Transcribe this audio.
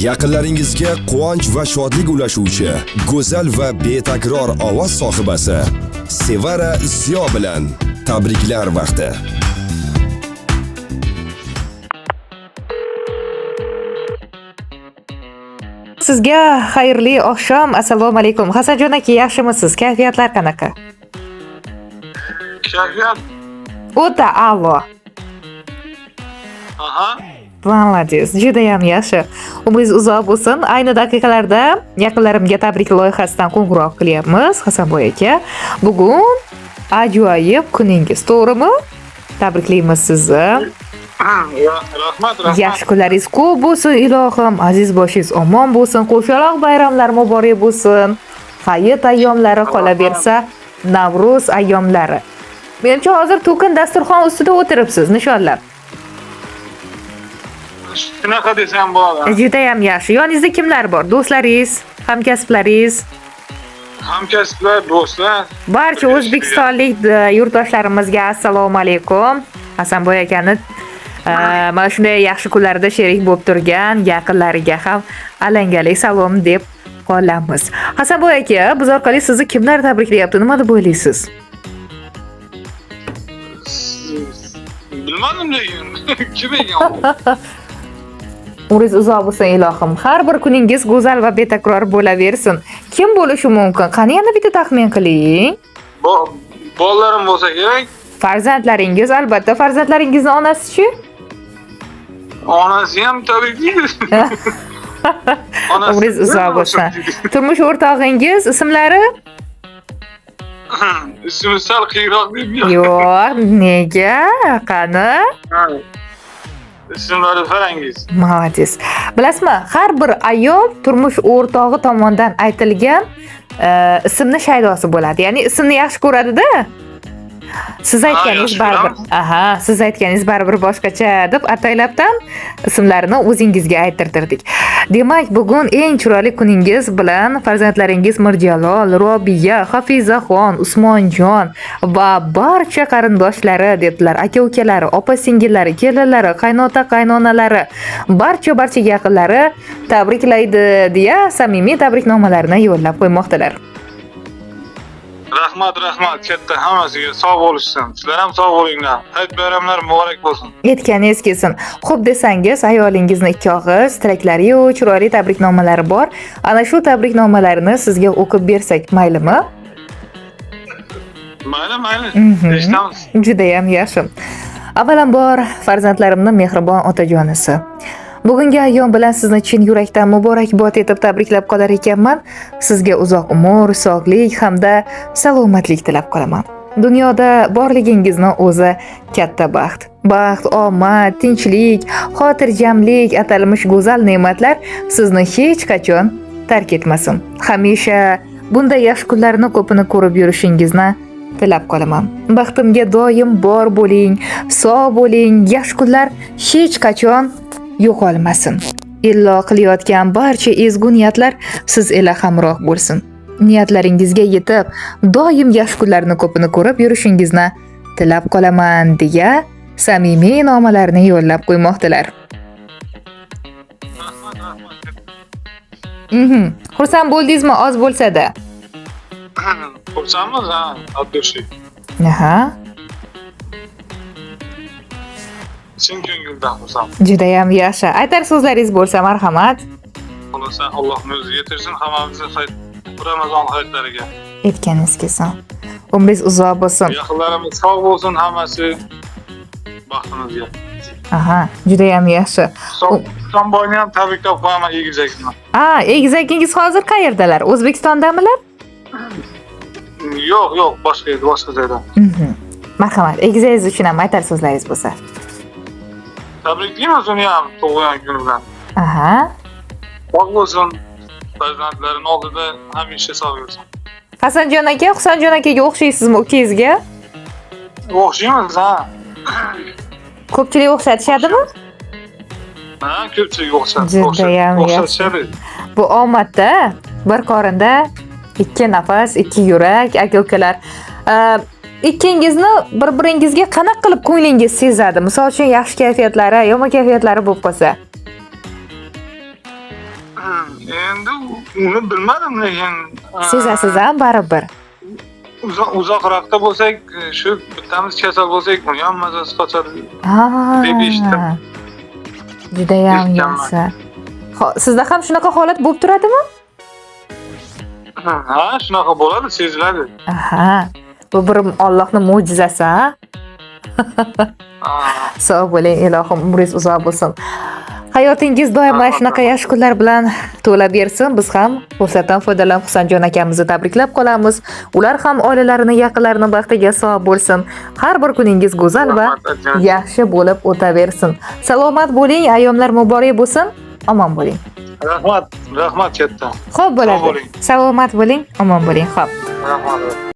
Yaqinlaringizga quvonch va shodlik ulashuvchi go'zal va betakror ovoz sohibasi Sevara Ziyo bilan tabriklar vaqti. Sizga xayrli oqshom. Assalomu alaykum. Hasanjon aka, yaxshimisiz? Kayfiyatlar qanaqa? Kayfiyat? O'ta a'lo. Aha. Молодец, juda ham yaxshi. Umringiz uzoq bo'lsin. Ayni daqiqalarda yaqinlarimga tabrik loyihasidan qo'ng'iroq qilyapmiz. Hasanboy aka, bugun ajoyib kuningiz, to'g'rimi? Tabriklaymiz sizni. Rahmat. Yaxshi kunlaringiz ko'p bo'lsin, ilohim. Aziz boshingiz omon bo'lsin. Qo'shaloq bayramlar muborak bo'lsin. Hayit ayyomlari qolaversa, Navruz ayyomlari. Menimcha hozir to'kin dasturxon ustida o'tiribsiz, nishonlab. Shunaqa desam bo'ladi. Juda ham yaxshi. Yoningizda kimlar bor? Do'stlaringiz, hamkasblaringiz? Hamkasblar, do'stlar. Barcha o'zbekistonlik yurtdoshlarimizga assalomu alaykum. Hasanboy akani mana shunday yaxshi kunlarda sherik bo'lib turgan yaqinlariga ham alangali salom deb qolamiz. Hasanboy aka, biz orqali sizni kimlar tabriklayapti? Nima deb o'ylaysiz? Bilmadim lekin. Kim ekan? Umringiz uzoq bo'lsin ilohim. Har bir kuningiz go'zal va betakror bo'laversin. Kim bo'lishi mumkin? Qani yana bitta taxmin qiling. Bolalarim bo'lsa kerak. Farzandlaringiz, albatta. Farzandlaringizni onasi-chi? Onasi ham tabriklaydi. Umringiz uzoq bo'lsin. Turmush o'rtog'ingiz ismlari? Ismi sal qiyroq deb. Yo'q, nega? Qani? Ismlari Farangiz. Молодец. Bilasizmi, har bir ayol turmush o'rtog'i tomonidan aytilgan ismni shaydosi bo'ladi. Ya'ni ismni yaxshi ko'radi-da. Siz aytganingiz baribir. Siz aytganingiz baribir boshqacha deb ataylabdan ismlarini o'zingizga aytirtirdik. Demak, bugun eng chiroyli kuningiz bilan farzandlaringiz Mirjalol, Robiya, Hafizaxon, Usmonjon va barcha qarindoshlari dedilar, aka-ukalari, opa-singillari, kelinlari, qaynota-qaynonalari, barcha yaqinlari tabriklaydi deya samimiy tabriknomalarini yo'llab qo'ymoqdalar. Rahmat, katta hammasiga sog' bo'lishsin. Sizlar ham sog' bo'linglar. Hayit bayramlar muborak bo'lsin. Aytganingiz kelsin. Xo'p desangiz, ayolingizni ikki og'iz tilaklari yu chiroyli tabriknomalari bor. Ana shu tabriknomalarni sizga o'qib bersak, maylimi? Mayli. Eshitamiz. Juda ham yaxshi. Avvalambor farzandlarimning mehribon otajonisi. Bugungi ayyom bilan sizni chin yurakdan muborakbod etib tabriklab qolar ekanman. Sizga uzoq umr, sog'lik hamda salomatlik tilab qolaman. Dunyoda borligingizni o'zi katta baxt. Baxt, omad, tinchlik, xotirjamlik atalmish go'zal ne'matlar sizni hech qachon tark etmasin. Hamisha bunday yaxshi kunlarni ko'pini ko'rib yurishingizni tilab qolaman. Baxtimga doim bor bo'ling, sog' bo'ling. Yaxshi kunlar hech qachon yo'qolmasin. Illo qilayotgan barcha ezgu niyatlar siz ila hamroh bo'lsin. Niyatlaringizga yetib, doim yaxshi kunlarni ko'pini ko'rib yurishingizni tilab qolaman deya samimiy nomalarni yo'llab qo'ymoqdilar. Xursand bo'ldingizmi oz bo'lsa-da? Xursandmiz, Abdushi. Chin ko'ngildan xursand. Juda ham yaxshi. Aytar so'zlaringiz bo'lsa, marhamat. Xolosa Allohning o'zi yetirsin hammamizni Ramazon hayitlariga. Aytganingiz kelsin. Umringiz uzoq bo'lsin. Yaqinlarimiz sog' bo'lsin hammasi. Baxtimizga. Juda ham yaxshi. Hasanboyni ham tabriklab qo'yaman egizakni. Egizakingiz hozir qayerdalar? O'zbekistondamilar? Yo'q, boshqa joyda. Marhamat, egizangiz uchun ham aytar so'zlaringiz bo'lsa. Tabriklaymiz uni ham tug'ilgan kuni bilan. Sog' bo'lsin. Farzandlarining oldida hamisha sog' bo'lsin. Hasanjon aka, Husanjon akaga o'xshaysizmi ukangizga? O'xshaymiz, Ko'pchilik o'xshatishadimi? Ko'pchilik o'xshashadi. Juda ham yaxshi. Bu omadda bir qorinda ikki nafas, ikki yurak, aka-ukalar. Ikkingizni bir-biringizga qanaqa qilib ko'nglingiz sezadi? Misol uchun yaxshi kayfiyatlari, yomon kayfiyatlari bo'lib qolsa. Endi uni bilmadim lekin Sezasiz ham baribir. uzoqroqda bo'lsak, shu bittamiz kasal bo'lsak, uni ham mazasi qochadi. Deb eshitdim. Juda ham yaxshi. Sizda ham shunaqa holat bo'lib turadimi? Ha, shunaqa bo'ladi, seziladi. Aha. Bu bir Allohning mo'jizasi, ha? Sog' bo'ling, ilohim umringiz uzoq bo'lsin. Hayotingiz doim mana shunaqa yaxshi kunlar bilan to'la bersin. Biz ham fursatdan foydalanib Husanjon akamizni tabriklab qolamiz. Ular ham oilalarini, yaqinlarini baxtiga sog' bo'lsin. Har bir kuningiz go'zal va yaxshi bo'lib o'taversin. Salomat bo'ling, ayyomlar muborak bo'lsin. Omon bo'ling. Rahmat katta. Xo'p bo'ladi. Salomat bo'ling, omon bo'ling. Xo'p. Rahmat.